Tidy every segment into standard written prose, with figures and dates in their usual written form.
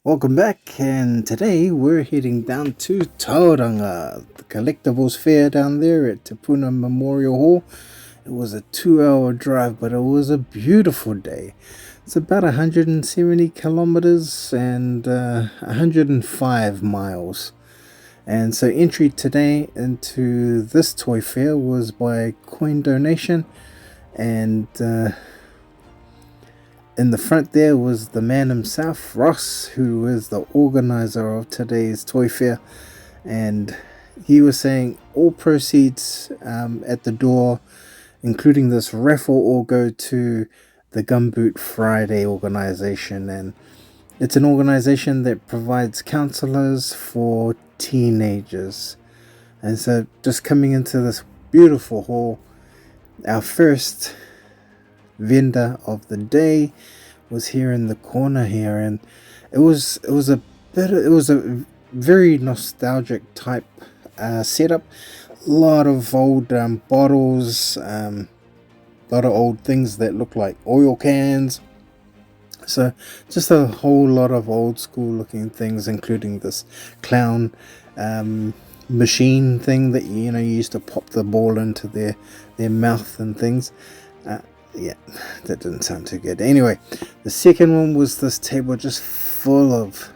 Welcome back, and today we're heading down to Tauranga, the Collectibles Fair down there at Te Puna Memorial Hall. It was a 2-hour drive, but it was a beautiful day. It's about 170 kilometers and 105 miles. And so entry today into this toy fair was by coin donation, and in the front there was the man himself, Ross, who is the organizer of today's toy fair, and he was saying all proceeds at the door, including this raffle, all go to the Gumboot Friday organization, and it's an organization that provides counselors for teenagers. And so just coming into this beautiful hall, our first vendor of the day was here in the corner here, and it was a very nostalgic type setup. A lot of old bottles, a lot of old things that look like oil cans. So just a whole lot of old school looking things, including this clown machine thing that you used to pop the ball into their mouth and things. Yeah, that didn't sound too good. Anyway, the second one was this table just full of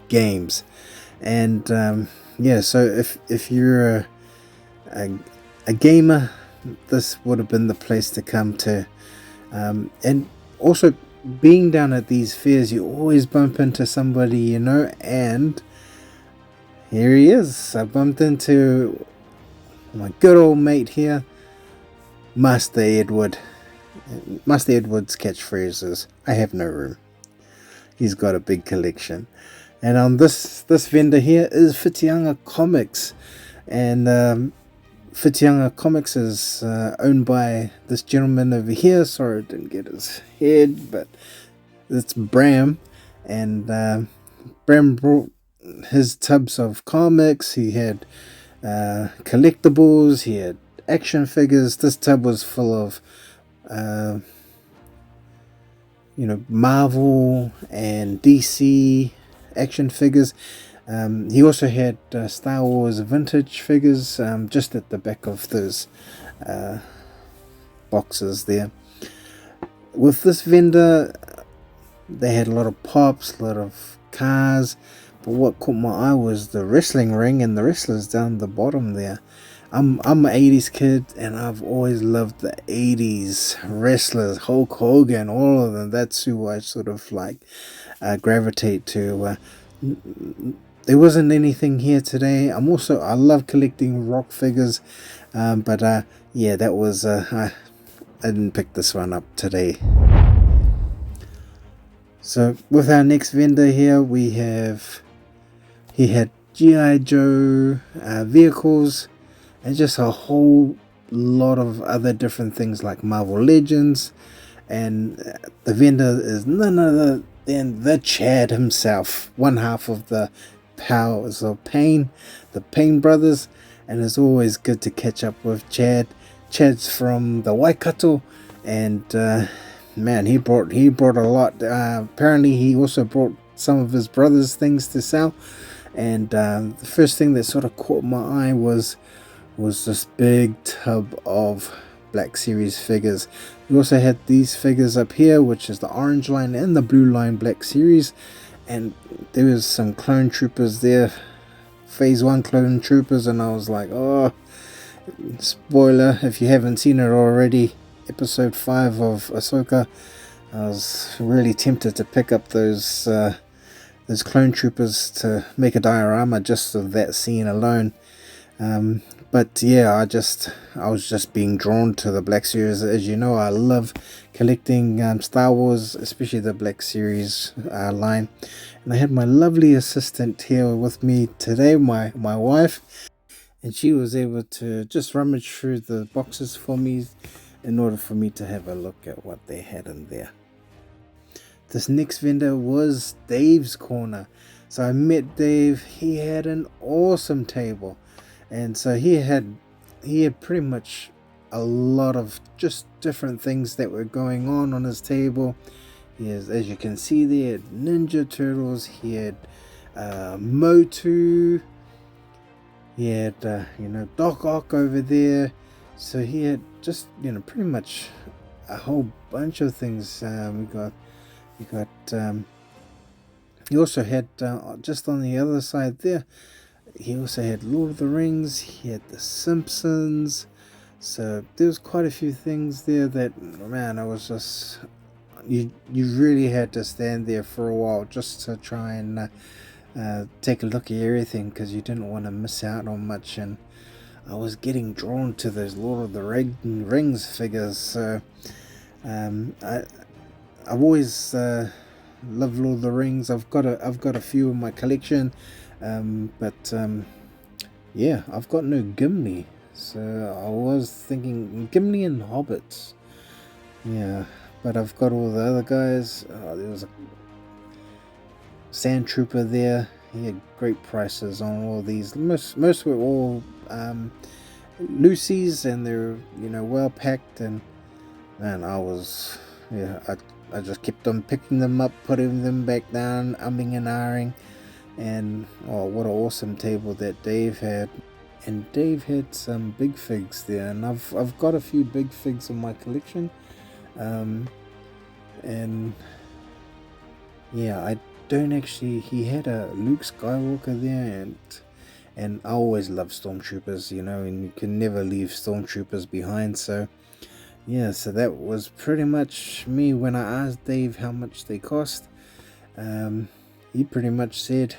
games, and yeah. So if you're a gamer, this would have been the place to come to. And also, being down at these fairs, you always bump into somebody, and here he is. I bumped into my good old mate here, Master Edward. Master Edward's catchphrase is, "I have no room." He's got a big collection. And this vendor here is Whitianga Comics. And Whitianga Comics is owned by this gentleman over here. Sorry, I didn't get his head, but it's Bram. And Bram brought his tubs of comics. He had collectibles. He had action figures. This tub was full of Marvel and DC action figures. He also had Star Wars vintage figures just at the back of those boxes there. With this vendor, they had a lot of pops, a lot of cars, but what caught my eye was the wrestling ring and the wrestlers down the bottom there. I'm an 80s kid, and I've always loved the 80s wrestlers, Hulk Hogan, all of them. That's who I sort of gravitate to. There wasn't anything here today. I love collecting rock figures, but yeah, that was I didn't pick this one up today. So with our next vendor here, he had G.I. Joe vehicles, and just a whole lot of other different things like Marvel Legends. And the vendor is none other than the Chad himself, one half of the Powers of Pain, the Pain Brothers. And it's always good to catch up with Chad. Chad's from the Waikato, and man, he brought a lot. Apparently he also brought some of his brother's things to sell. And the first thing that sort of caught my eye was this big tub of Black Series figures. We also had these figures up here, which is the orange line and the blue line Black Series, and there was some clone troopers there, phase 1 clone troopers, and I was like, oh, spoiler if you haven't seen it already, episode 5 of Ahsoka. I was really tempted to pick up those clone troopers to make a diorama just of that scene alone. But yeah, I was just being drawn to the Black Series. As you know, I love collecting Star Wars, especially the Black Series line. And I had my lovely assistant here with me today, my wife, and she was able to just rummage through the boxes for me in order for me to have a look at what they had in there. This next vendor was Dave's Corner. So I met Dave. He had an awesome table. And so he had pretty much a lot of just different things that were going on his table. He has, as you can see there, Ninja Turtles. He had Motu. He had Doc Ock over there. So he had just pretty much a whole bunch of things. He also had just on the other side there. He also had Lord of the Rings. He had The Simpsons. So there was quite a few things there that, man, I was just, you really had to stand there for a while just to try and take a look at everything, because you didn't want to miss out on much. And I was getting drawn to those Lord of the Rings figures. So I've always loved Lord of the Rings. I've got a few in my collection, but yeah, I've got no Gimli. So I was thinking Gimli and Hobbits. Yeah, but I've got all the other guys. There was a Sand Trooper there. He had great prices on all these. Most were all Lucy's, and they're well packed. And man, I just kept on picking them up, putting them back down, umming and ahhing. And oh, what an awesome table that Dave had. And Dave had some big figs there, and I've got a few big figs in my collection. And yeah, I don't actually. He had a Luke Skywalker there, and I always love stormtroopers, and you can never leave stormtroopers behind. So yeah, so that was pretty much me when I asked Dave how much they cost. He pretty much said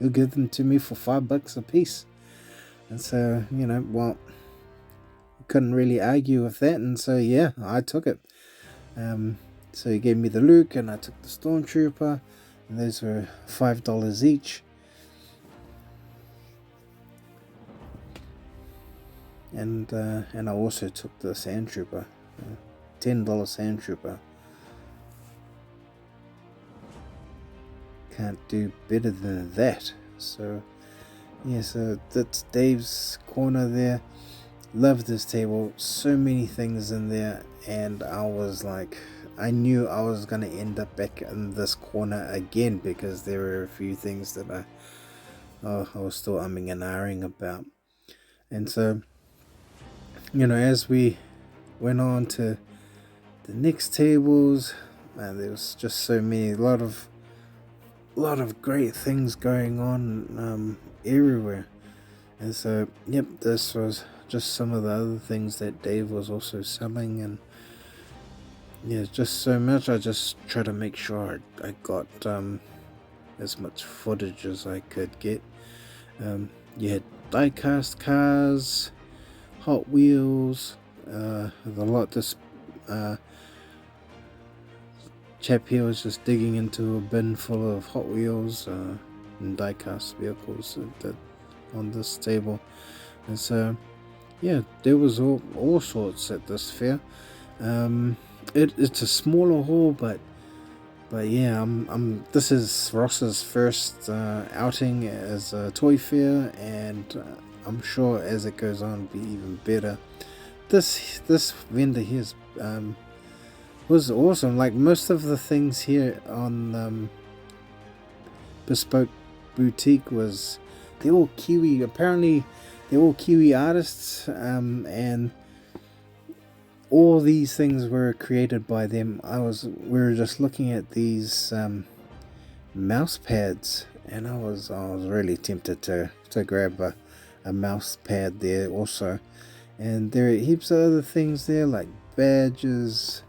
he'll give them to me for $5 a piece. And so, well, couldn't really argue with that, and so yeah, I took it. So he gave me the Luke, and I took the Stormtrooper, and those were $5 each. And I also took the Sand Trooper, $10 Sand Trooper. Can't do better than that. So yeah, so that's Dave's corner there. Love this table. So many things in there, and I was like, I knew I was gonna end up back in this corner again, because there were a few things that I was still umming and ahhing about. And so, as we went on to the next tables, man, there was just so many, a lot of great things going on everywhere. And so, yep, this was just some of the other things that Dave was also selling. And yeah, just so much. I just try to make sure I got as much footage as I could get. You had die-cast cars, Hot Wheels, a lot. This chap here was just digging into a bin full of Hot Wheels and die-cast vehicles on this table. And so yeah, there was all sorts at this fair. It's a smaller hall, but yeah, this is Ross's first outing as a toy fair, and I'm sure as it goes on, it'll be even better. This vendor here was awesome. Like most of the things here on Bespoke Boutique they're all Kiwi. Apparently, they're all Kiwi artists, and all these things were created by them. We were just looking at these mouse pads, and I was really tempted to grab a mouse pad there also. And there are heaps of other things there, like badges,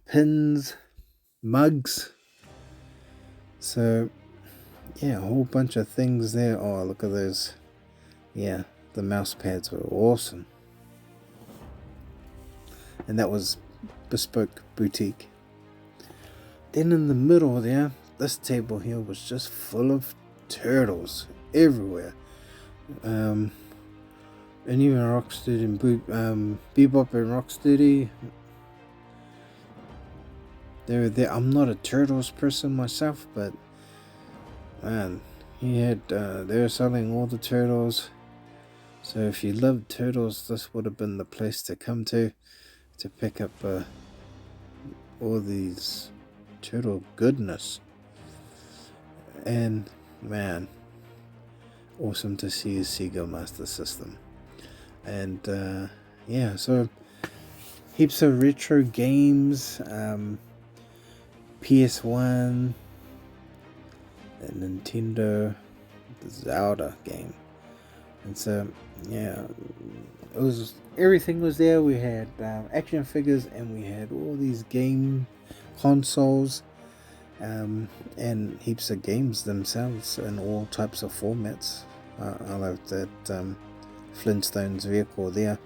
pins, mugs. So yeah, a whole bunch of things there. Oh, look at those. Yeah, the mouse pads were awesome. And that was Bespoke Boutique. Then in the middle there, this table here was just full of turtles everywhere. And even Rocksteady and Bebop and Rocksteady, they were there. I'm not a turtles person myself, but man, they were selling all the turtles. So if you love turtles, this would have been the place to come to pick up all these turtle goodness. And man, awesome to see a Sega Master System. And yeah, so heaps of retro games, PS1, the Nintendo, the Zelda game. And so yeah, it was, everything was there. We had action figures, and we had all these game consoles, and heaps of games themselves in all types of formats. I love that Flintstones vehicle there.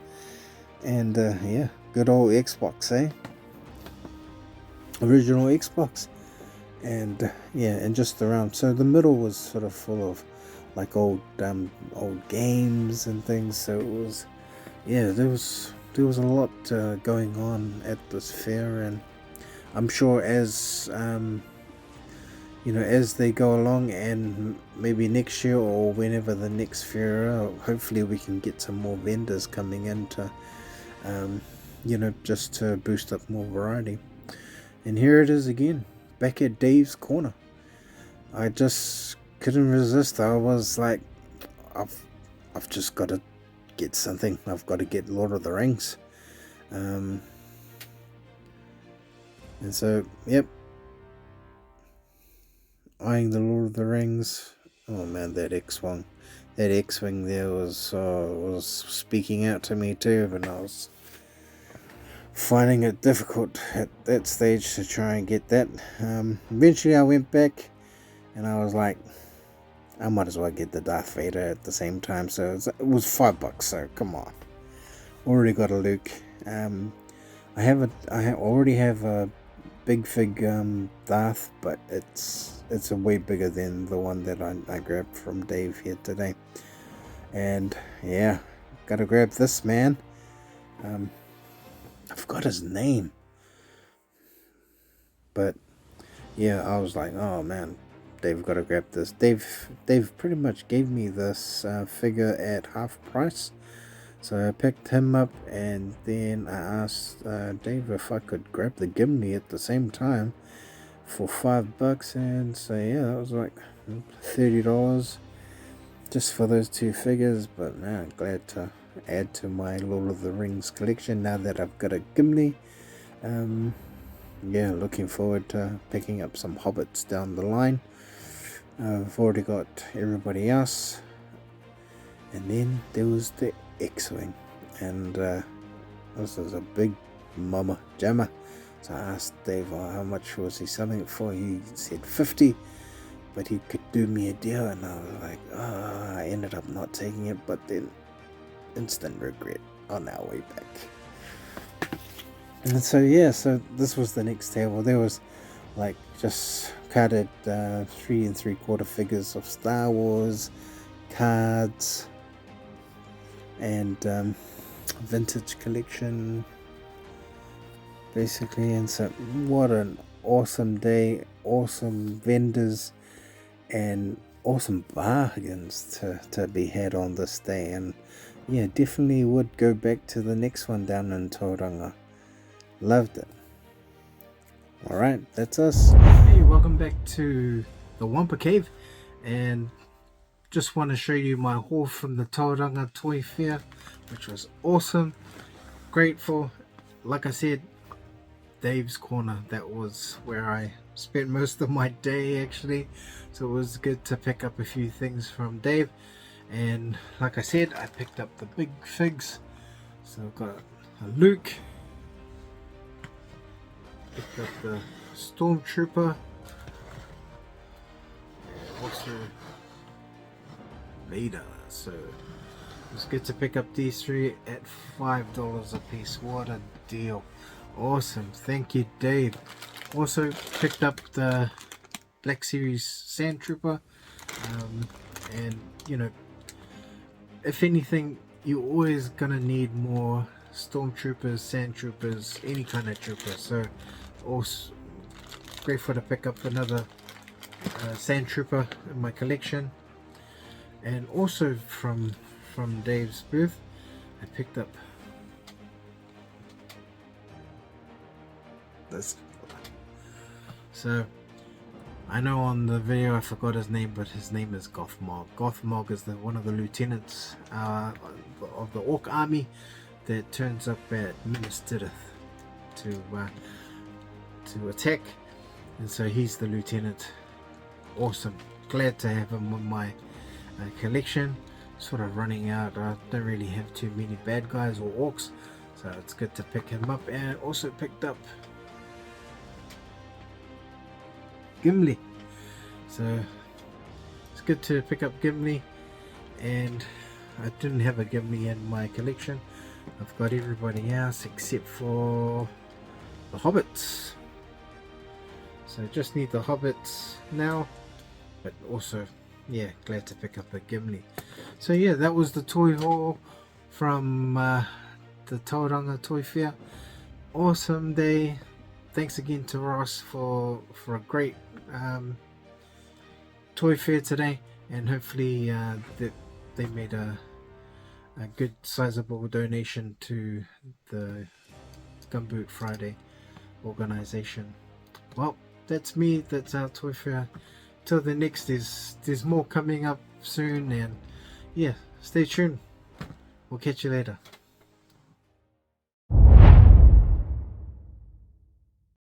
And yeah, good old Xbox, eh? Original Xbox. And yeah, and just around, so the middle was sort of full of like old games and things. So it was, yeah, there was a lot going on at this fair. And I'm sure as as they go along, and maybe next year or whenever the next fair, hopefully we can get some more vendors coming in to just to boost up more variety. And here it is again, back at Dave's Corner. I just couldn't resist. I was like, I've just got to get something. I've got to get Lord of the Rings. And so, yep, eyeing the Lord of the Rings. Oh man, that X-Wing there was speaking out to me too, but I was finding it difficult at that stage to try and get that. Eventually I went back and I was like, I might as well get the Darth Vader at the same time. So it was $5, so come on. Already got a Luke. I already have a big fig Darth, but it's a way bigger than the one that I grabbed from Dave here today. And yeah, gotta grab this man. I forgot his name, but yeah, I was like, oh man, Dave, gotta grab this. Dave pretty much gave me this figure at half price, so I picked him up, and then I asked Dave if I could grab the Gimli at the same time for $5, and so yeah, that was like $30 just for those two figures. But man, glad to add to my Lord of the Rings collection now that I've got a Gimli. Yeah, looking forward to picking up some Hobbits down the line. I've already got everybody else. And then there was the X-Wing, and this is a big mama jammer. So I asked Dave, how much was he selling it for? He said 50, but he could do me a deal. And I was like, I ended up not taking it, but then instant regret on our way back. And so yeah, so this was the next table. There was like just carded 3 3/4 figures of Star Wars, cards, and vintage collection basically. And so what an awesome day, awesome vendors, and awesome bargains to be had on this day. And yeah, definitely would go back to the next one down in Tauranga. Loved it. Alright, that's us. Hey, welcome back to the Wampa Cave, and just want to show you my haul from the Tauranga Toy Fair, which was awesome. Grateful. Like I said, Dave's Corner, that was where I spent most of my day actually, so it was good to pick up a few things from Dave. And like I said, I picked up the big figs. So I've got a Luke, picked up the Stormtrooper, and also Vader. So it's good to pick up these three at $5 a piece. What a deal. Awesome. Thank you, Dave. Also picked up the Black Series Sand Trooper, and if anything, you're always gonna need more Stormtroopers, Sand Troopers, any kind of trooper. So also grateful to pick up another Sand Trooper in my collection. And also from Dave's booth, I picked up this So I know on the video I forgot his name, but his name is Gothmog. Gothmog is one of the lieutenants of the Orc army that turns up at Minas Tirith to attack, and so he's the lieutenant. Awesome, glad to have him in my collection. Sort of running out. I don't really have too many bad guys or orcs, so it's good to pick him up. And also picked up Gimli, so it's good to pick up Gimli. And I didn't have a Gimli in my collection. I've got everybody else except for the hobbits, so just need the hobbits now. But also, yeah, glad to pick up a Gimli. So yeah, that was the toy haul from the Tauranga Toy Fair. Awesome day. Thanks again to Ross for a great toy fair today, and hopefully that they made a good sizable donation to the Gumboot Friday organization. Well, that's me, that's our toy fair. Till the next, there's more coming up soon, and yeah, stay tuned. We'll catch you later.